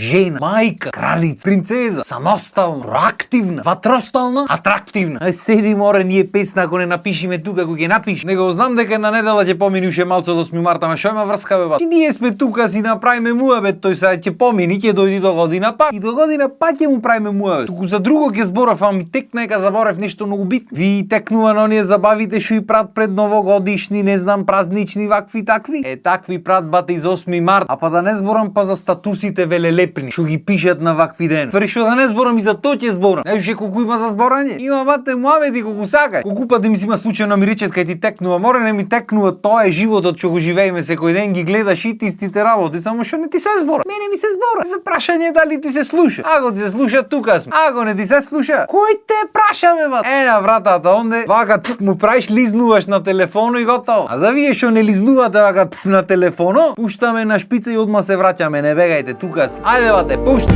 жена, мајка, кралица, принцеза, самостална, проактивна, ватростална, атрактивна. Седи море ние песна ако не напишиме тука, ако ќе напиши. Него знам дека на недела ќе помини уште малце од 8 марта, ама што има врска бе бат? И ние сме тука си направиме муабет, тој сега ќе помини, ќе дојди до година па. И до година па ќе му правиме муабет. Туку за друго ќе зборав, ама ми текна дека заборев нешто многу битно. Ви текнува на оние забавите што и прат пред новогодишни, не знам, празнични, вакви такви. Такви прат бате из 8 март. А па да не зборам па за статусите велелепни што ги пишат на вакви ден. Твари што да не зборам и за тоа ќе зборам. Знаеш колку има за зборање? Има бате муабети колку сакај. Колку пат да ми има случајно ми речат кај ти текнува море, не ми текнува, тоа е животот што го живееме секој ден, ги гледаш и истите работи, само што не ти се збора. Мене ми се збора. За прашање дали ти се слуша. Ако ти се слуша, тука сме. Ако не ти се слуша, кој те праша бе бат? На вратата онде, вака му правиш, лизнуваш на телефоно и готово. А за вие што не лизнувате вака на телефоно, пуштаме на шпица и одма се враќаме, не бегајте, тука сме. Ајде бате, пушти.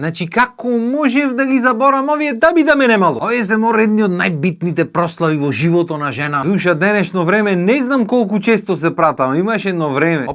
Значи, како можев да ги заборам овие да би да ме немало? Овие се мора едни од најбитните прослави во живото на жена. Душа денешно време, не знам колку често се пратам, имаш едно време.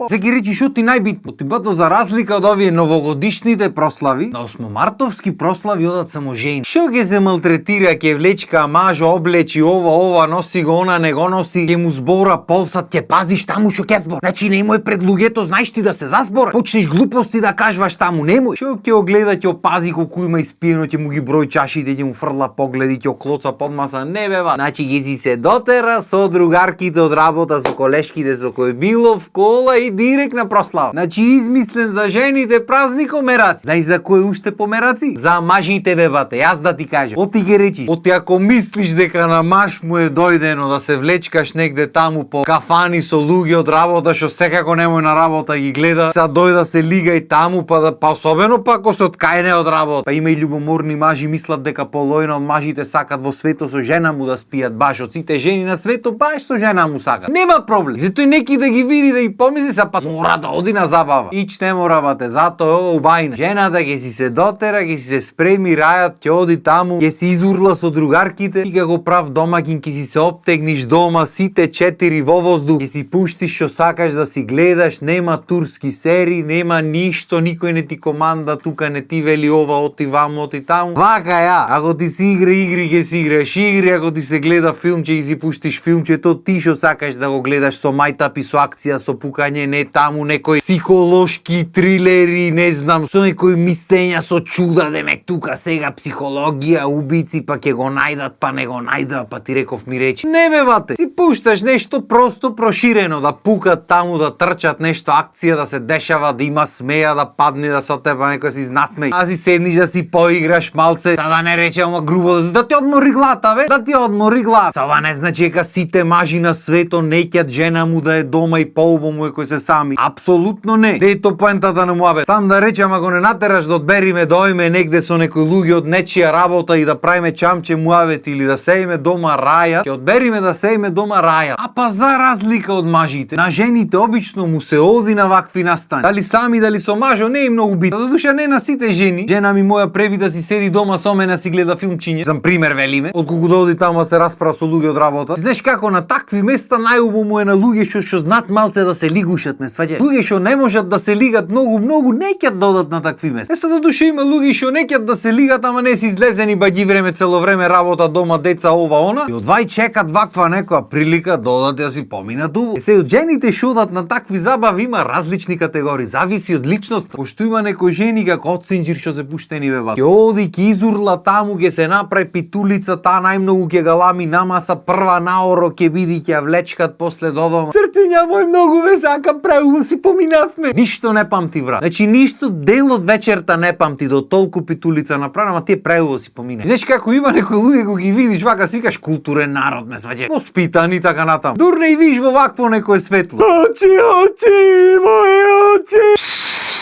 Се ги речи шо ти најбитно. Ти бато за разлика од овие новогодишните прослави, на осмомартовски прослави одат само жени. Шо ќе се малтретира, ќе влечка, мажо, облечи, ова, носи го, она не го носи, ќе му збора полсат, ќе пазиш таму шо ќе збор. Значи, немој пред луѓето, знаеш ти да се засбора. Почнеш глупости да кажваш таму, немој. Што ќе огледа, ќе опази колку има испиено, ќе му ги брои чашите, ќе му фрла погледи, ќе оклоца под маса, не бе ба. Значи ќе си се дотера со другарките од работа, со колешките со кој било в кола и директ на прослава. Значи измислен за жените празник мераци. Знаеш за кој уште помераци? За мажите бе бате, јас да ти кажам. Оти ќе речиш, оти ако мислиш дека на маж му е дојдено да се влечкаш негде таму по кафани со луѓе од работа што секако немој на работа ги гледа, сега дојда се лигај таму па особено па ако се откајне од работа. Па има и љубоморни мажи мислат дека половина од мажите сакат во светот со жена му да спијат, баш од сите жени на светот баш со жена му сакат. Нема проблем. Затоа неки да ги види да ги помисли са па мора да оди на забава. Ич не мора бате, затоа е ова убајна. Жената ќе си се дотера, ќе си се спреми рајат, ќе оди таму, ќе се изурла со другарките и како прав домаќин ќе си се оптегниш дома сите 4 во воздух, ќе си пуштиш што сакаш да си гледаш, нема турски серии, нема ништо, никој не ти команда, тука не ти вели ова, оти ваму, оти таму. Вака ја, ако ти си игра игри, ќе си играш игри, ако ти се гледа филмче и си пуштиш филмчето, ти што сакаш да го гледаш со мајтапи, со акција, со пукање, не таму некој психолошки трилери, не знам, со некој мистења, со чуда, демек тука сега психологија, убици, па ќе го најдат, па не го најдат, па ти реков ми речи. Не бе бате, си пушташ нешто просто проширено, да пукат таму, да трчат нешто, акција да се дешава, да има смеја, да падне, да се отепа некој си насмеј. А си седниш да си поиграш малце, да не речеме грубо, да ти одмори глата, бе, да ти одмори глата. Ова не значи дека сите мажи на свето неќат жена му да е дома и поубаво кој се сами. Апсолутно не. Дето поентата на муабет. Сам да речам, ако не натераш да одбериме да оиме негде со некој луѓе од нечија работа и да правиме чамче муабет или да сеиме дома рајат, ќе одбериме да сеиме дома рајат. А па за разлика од мажите, на жените обично му се оди на вакви настани. Дали сами, дали со мажо, не е многу битно. За душа не на сите жени. Жена ми моја преби да си седи дома со мене си гледа филмчиња. За пример велиме, отколку да оди таму да се расправа со луѓе од работа. Знаеш како на такви места најубаво е на луѓе што знат малце да се лигушат, ме сваѓа. Луѓе што не можат да се лигат многу неќат да одат на такви места. Се до душа има луѓе што неќат да се лигат, ама не си излезени ба ги време цело време работа дома, деца ова она. И одвај чекат ваква некоја прилика да одат да си поминат убаво. Се од жените што одат на такви забави има различни категории, зависи од личност. Пошто има некои жени како од Синџир што се пуштени бе бат. Ќе оди, ќе изурла таму, ќе се направи питулица, таа најмногу ќе галами намаса, прва наоро ќе биди, ќе ја влечкат после до дома. Срциња мој многу ве сакам, преубаво си поминавме. Ништо не памти брат. Значи ништо дел од вечерта не памти, до толку питулица направи, ама тие преубаво си помине. Знаеш како има некои луѓе кога ги видиш вака си викаш културен народ, ме сваѓа. Воспитани така натаму. Дур не и видиш во вакво некое светло. Очи, мои очи.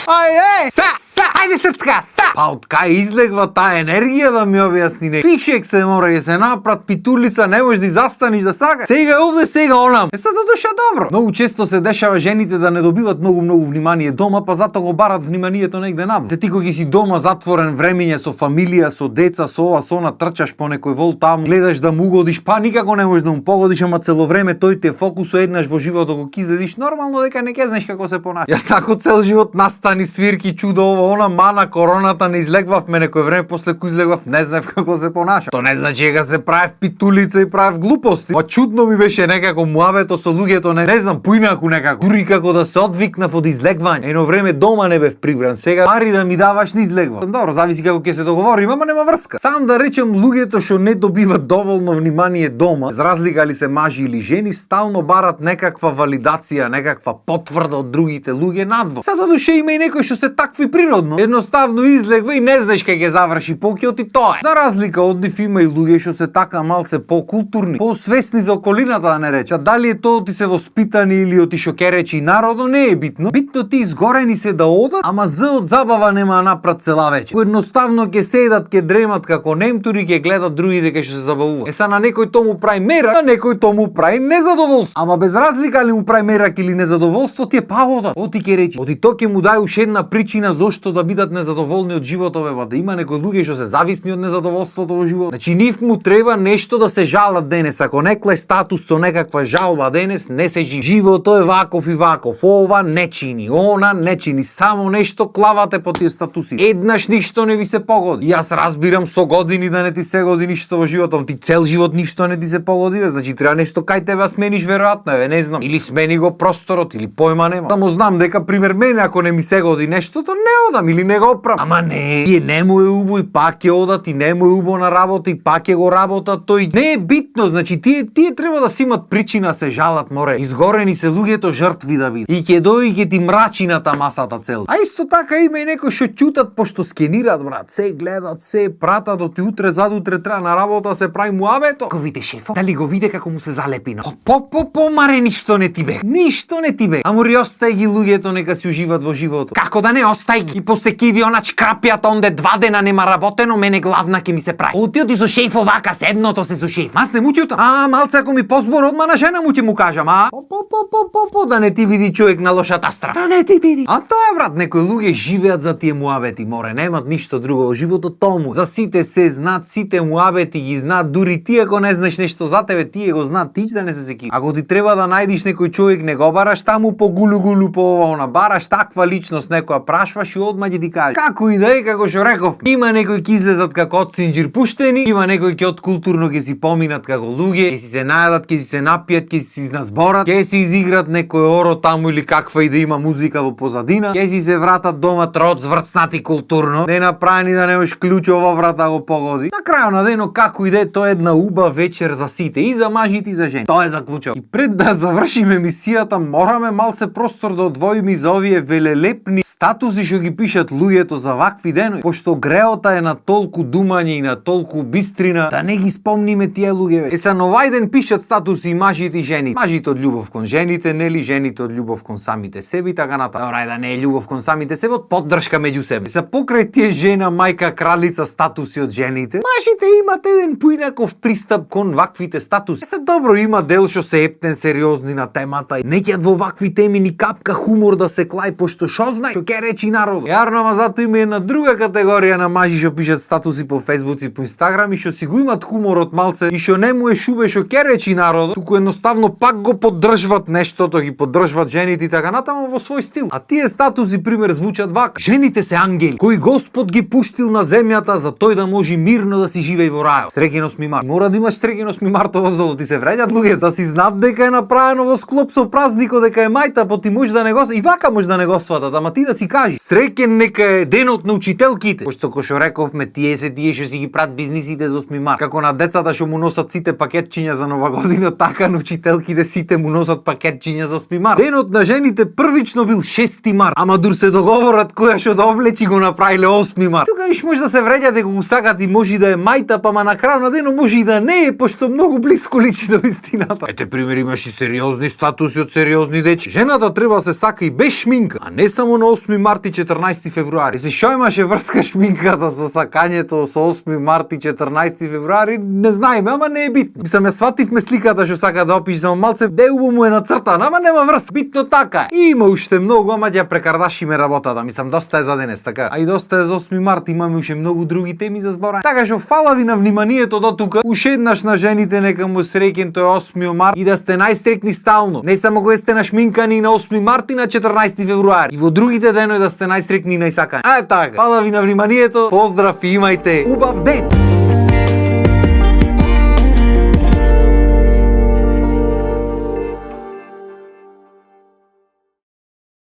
Ајде се така, Па од кај излегва таа енергија да ми објасни не. Фишек се мора да се напрат питулица, не можеш да застаниш да сака. Сега овде, сега онам. Сада душа добро. Многу често се дешава жените да не добиват многу внимание дома, па затоа го барат вниманието негде надвор. Се ти кога си дома затворен времиња со фамилија, со деца, со ова, со она, трчаш по некој вол таму, гледаш да му угодиш, па никако не можеш да му погодиш, ама цело време тој те фокусо еднаш во животот го излезиш, нормално дека не ќе знаеш како се понаша. Јас ако цел живот настани, свирки, чудо, ова, она, мана, короната не излегвавме некој време, после кој излегвав не знаев како се понаша. То не значи дека се правев питулица и правев глупости. Па чудно ми беше некако муавето со луѓето, не знам, поинаку некако. Дури како да се одвикнав од излегвање. Едно време дома не бев прибран, сега пари да ми даваш не излегвам. Добро, зависи како ќе се договориме, ама нема врска. Сам да речем луѓето што не добиват доволно внимание дома, за разлика ли се мажи или жени, стално барат некаква валидација, некаква потврда од другите луѓе надвор. Сада душе има и некои што се такви природно. Едноставно излегва и не знаеш кај ќе заврши покиот и тоа е. За разлика од нив има и луѓе што се така малце покултурни, посвесни за околината да не речат. Дали е тоа ти се воспитани или оти што ќе речи народо, не е битно. Битно ти изгорени се да одат, ама з од забава нема напрат цела вечер. Едноставно ќе седат, ќе дремат како немтури, ќе гледат другите кај што се забавуваат. Са на некој тому прави мерак, на некој тому прави незадоволство. Ама без разлика ли му прави мерак или незадоволство, ти е пагода. Оти ќе речи. Оти тоа ќе му дај уште една причина зошто да бидат незадоволни од животот, бе, да има некои луѓе што се зависни од незадоволството во животот. Значи нив му треба нешто да се жалат денес. Ако некле статус со некаква жалба денес, не се живи. Животот е ваков и ваков. Ова не чини, она не чини, само нешто клавате по тие статуси. Еднаш ништо не ви се погоди. Јас разбирам со години да не ти се годи ништо во животот, ти цел живот ништо не ти се погоди, бе. Значи треба нешто кај тебе смениш веројатно, еве, не знам, или смени го просторот или појма нема. Само знам дека пример мене ако не ми се годи нештото, не одам или не го правам. Ама не, тие не му е убо и пак ќе одат и не му е убо на работа и пак ќе го работат, тој не е битно, значи тие треба да си имат причина се жалат, море. Изгорени се луѓето жртви да бидат. И ќе дојде ќе ти мрачи на та масата цел. А исто така има и некои што ќутат пошто скенират, брат, се гледат, се пратат од утре задутре треба на работа се прави муавето. Го виде шефот, дали го виде како му се залепи на. Маре ништо не ти бе. Ништо не ти бе. Амори остај ги луѓето нека си уживат во животот. Како да не остај ги? И после киди онач крапјата онде 2 дена нема работено, мене главна ќе ми се прави. Оти со шеф овака седното се со шеф. Мас не му ќутам. Малце ако ми позбор одма на жена му ќе му кажам, да не ти види човек на лошата страна. Да не ти види. А тоа е, брат, некои луѓе живеат за тие муавети, море, немат ништо друго во животот тому. За сите се знаат, сите муавети ги знаат, дури ти ако не знаеш нешто за тебе, тие го знаат, тич да не се секи. Ако ти треба да најдиш некој човек, не го бараш таму по гулу по ова, бараш таква личност, некоја прашваш и одма ќе ти каже. Како и да е, како што реков, има некои ќе излезат како од синџир пуштени, има некои ќе од културно ќе си поминат како луѓе, ќе си се најадат, ќе си се напијат, ќе си изназборат, ќе си изиграт некој оро таму или каква и да има музика во позадина, ќе си се вратат дома трот зврцнати културно, не направени да немаш клучо во врата го погоди. На крајот на денот како и да е, тоа е една уба вечер за сите, и за мажите и за жени. Тоа е заклучок. И пред да завршиме емисијата, мораме малце простор да одвоиме за овие велелепни статуси што ги пишат луѓето за вакви денови, пошто греота е на толку думање и на толку бистрина, да не ги спомниме тие луѓе. Са новајден пишат статуси и мажите и жените. Мажите од љубов кон жените, нели, жените од љубов кон самите себе, така натаму. Добра, да не е љубов кон самите себе, од поддршка меѓу себе. Са покрај тие жена, мајка, кралица статуси од жените, мажите имат еден поинаков пристап кон ваквите статуси. Се добро, има дел што се ептен сериозни на темата, не ќе во вакви теми ни капка хумор да се клај, пошто шо знај, што ќе речи народ. Јарно, ама зато има една друга категорија на мажи што пишат статуси по Facebook и по Instagram и што си го имат хуморот малце и што не му е шубе што ќе речи народ, туку едноставно пак го поддржват нештото, ги поддржват жените и така натаму во свој стил. А тие статуси пример звучат вака: жените се ангели кои Господ ги пуштил на земјата за тој да може мирно да си живее во рајот. Среќен 8 март. Мора да имаш среќен 8 март оздолу, ти се вреќат луѓето, да си знаат дека е направено во склоп со празникот, дека е мајта, па ти може да не го и вака може да не го сватат, ама ти да си кажи среќен нека е денот на учителките. Пошто кој што рековме, тие што си ги прат бизнисите за 8 март. Како на децата што му носат сите пакетчиња за нова година, така на учителките сите му носат пакетчиња за 8 март. Денот на жените првично бил 6 март, ама дур се договорат која што да облечи го направиле 8 март. Тука виш може да се вреќат дека го сакат и може да е мајта, па ма на крај на денот може и да не е, пошто многу блиско личи до истината. Ете пример, имаш и сериозни статуси од сериозни дечи. Жената треба да се сака и без шминка, а не само само на 8 март и 14 февруари. Си шо имаше врска шминката со сакањето со 8 март и 14 февруари, не знаеме, ама не е битно. Мислам, ја свативме сликата што сака да опишам, малце деубо му е нацртана, ама нема врска. Битно така е. И има уште многу, ама ќе прекардашиме работата. Мислам, доста е за денес, така. А и доста е за 8 март, имаме уште многу други теми за збора. Така што фала ви на вниманието до тука. Уште еднаш на жените нека му среќен тој 8 март и да сте најстрикни стално. Не само кога сте нашминкани на 8 март и на 14 февруари. И во другите денови да сте најстрикни и најсакани. А е така. Фала ви на вниманието. Поздрав и имајте убав ден.